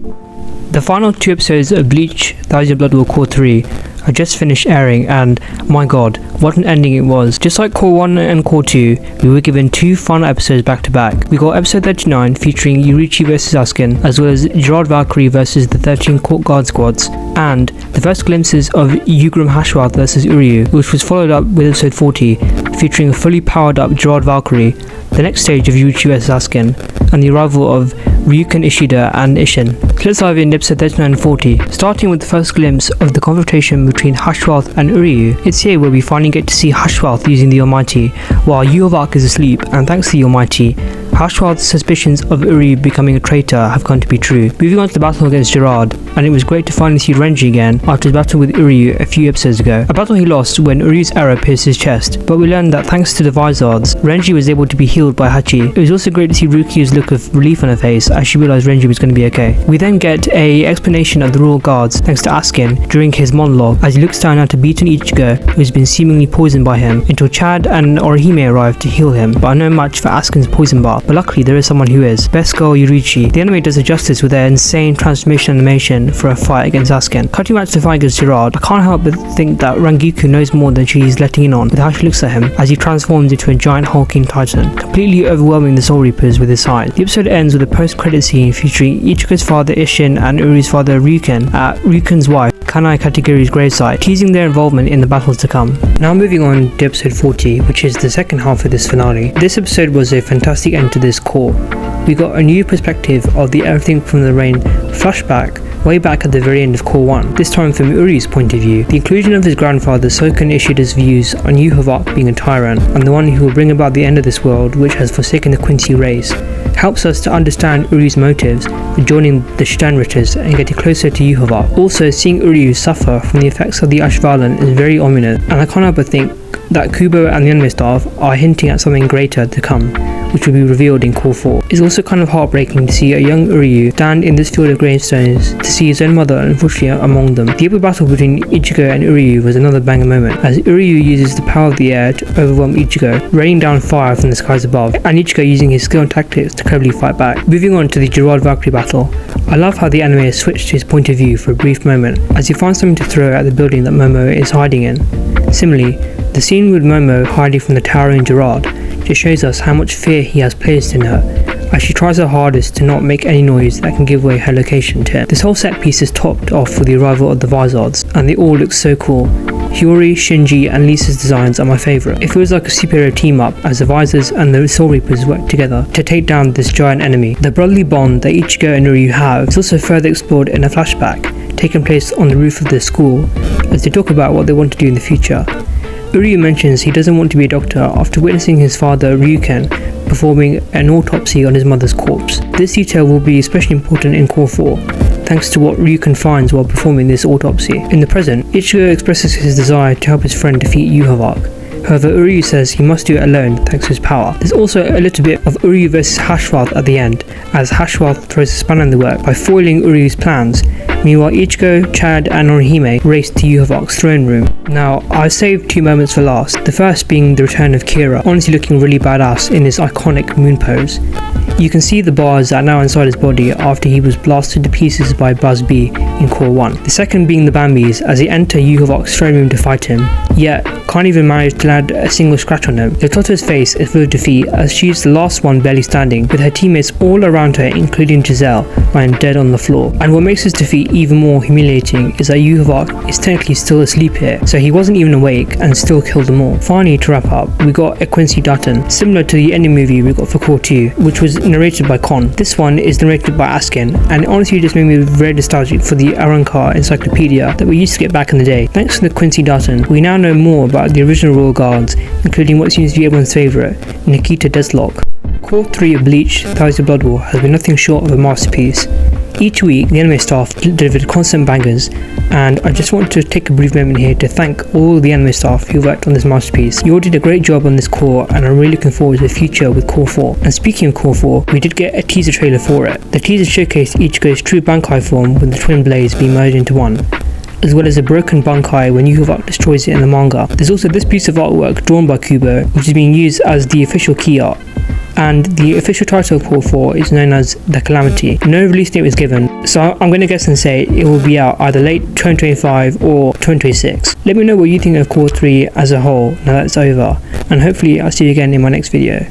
The final 2 episodes of Bleach, TYBW Cour 3 are just finished airing, and my god, what an ending it was. Just like Cour 1 and Cour 2, we were given 2 final episodes back to back. We got episode 39 featuring Yourichi Vs Askin, as well as Gerard Valkyrie versus the 13 Court Guard squads, and the first glimpses of Jugram Haschwalth versus Uryu, which was followed up with episode 40 featuring a fully powered up Gerard Valkyrie, the next stage of Yourichi Vs Askin, and the arrival of Ryuken Ishida and Isshin. Let's dive into episode 39 and 40, starting with the first glimpse of the confrontation between Haschwalth and Uryu. It's here where we finally get to see Haschwalth using the Almighty, while YORUICHI is asleep, and thanks to the Almighty, Haschwalth's suspicions of Uryu becoming a traitor have come to be true. Moving on to the battle against Gerard, and it was great to finally see Renji again after his battle with Uryu a few episodes ago. A battle he lost when Uryu's arrow pierced his chest, but we learned that thanks to the Vizards, Renji was able to be healed by Hachi. It was also great to see Ruki's look of relief on her face as she realized Renji was going to be okay. We then get a explanation of the Royal Guards thanks to Askin during his monologue as he looks down at a beaten Ichigo who has been seemingly poisoned by him, until Chad and Orihime arrive to heal him, but are no match for Askin's poison bath. But luckily there is someone who is. Best girl Yourichi. The anime does it justice with their insane transformation animation for a fight against Askin. Cutting back to the fight against Gerard, I can't help but think that Rangiku knows more than she's letting in on with how she looks at him as he transforms into a giant hulking titan, completely overwhelming the Soul Reapers with his size. The episode ends with a post-credit scene featuring Ichigo's father Isshin and Uryu's father Ryuken at Ryuken's wife Kanai Kategori's gravesite, teasing their involvement in the battles to come. Now moving on to episode 40, which is the second half of this finale. This episode was a fantastic end to this Cour. We got a new perspective of the Everything from the Rain flashback way back at the very end of Cour 1, this time from Uryu's point of view. The inclusion of his grandfather Soken Ishida's views on YORUICHI being a tyrant and the one who will bring about the end of this world which has forsaken the Quincy race helps us to understand Uryu's motives for joining the Sternritters and getting closer to YORUICHI. Also, seeing Uryu suffer from the effects of the Ashvalan is very ominous, and I can't help but think that Kubo and the anime staff are hinting at something greater to come, which will be revealed in Cour 4. It's also kind of heartbreaking to see a young Uryu stand in this field of gravestones to see his own mother unfortunately among them. The epic battle between Ichigo and Uryu was another banger moment, as Uryu uses the power of the air to overwhelm Ichigo, raining down fire from the skies above, and Ichigo using his skill and tactics to cleverly fight back. Moving on to the Gerard Valkyrie battle, I love how the anime has switched to his point of view for a brief moment, as he finds something to throw at the building that Momo is hiding in. Similarly, the scene with Momo hiding from the towering Gerard just shows us how much fear he has placed in her, as she tries her hardest to not make any noise that can give away her location to him. This whole set piece is topped off with the arrival of the Vizards, and they all look so cool. Hiyori, Shinji and Lisa's designs are my favourite. It feels like a superhero team up as the Vizards and the Soul Reapers work together to take down this giant enemy. The brotherly bond that Ichigo and Uryu have is also further explored in a flashback taking place on the roof of their school as they talk about what they want to do in the future. Uryu mentions he doesn't want to be a doctor after witnessing his father Ryuken performing an autopsy on his mother's corpse. This detail will be especially important in Cour 4, thanks to what Ryuken finds while performing this autopsy. In the present, Ichigo expresses his desire to help his friend defeat YORUICHI. However, Uryu says he must do it alone thanks to his power. There's also a little bit of Uryu vs Haschwalth at the end, as Haschwalth throws a spanner in the work by foiling Uryu's plans. Meanwhile, Ichigo, Chad and Orihime race to YORUICHI's throne room. Now, I saved 2 moments for last, the first being the return of Kira, honestly looking really badass in his iconic moon pose. You can see the bars that are now inside his body after he was blasted to pieces by Buzz B in Cour 1. The second being the Bambis as they enter YORUICHI's throne room to fight him, yet can't even manage to land a single scratch on him. Yototo's face is full of defeat as she's the last one barely standing, with her teammates all around her including Giselle lying dead on the floor. And what makes his defeat even more humiliating is that YORUICHI is technically still asleep here, so he wasn't even awake and still killed them all. Finally, to wrap up, we got a Quincy Dutton, similar to the ending movie we got for Cour 2, which was narrated by Kon. This one is narrated by Askin, and it honestly just made me very nostalgic for the Arrancar encyclopedia that we used to get back in the day. Thanks to the Quincy Dutton, we now know more about the original Royal Guards, including what seems to be everyone's favourite, Nikita Deslock. Cour 3 of Bleach, TYBW has been nothing short of a masterpiece. Each week, the anime staff delivered constant bangers, and I just want to take a brief moment here to thank all the anime staff who worked on this masterpiece. You all did a great job on this Cour, and I'm really looking forward to the future with Cour 4. And speaking of Cour 4, we did get a teaser trailer for it. The teaser showcased Ichigo's true Bankai form with the twin blades being merged into one, as well as a broken Bankai when YORUICHI destroys it in the manga. There's also this piece of artwork drawn by Kubo, which is being used as the official key art. and the official title of Cour 4 is known as The Calamity. No release date was given, so I'm going to guess and say it will be out either late 2025 or 2026. Let me know what you think of Cour 3 as a whole now that it's over, and hopefully I'll see you again in my next video.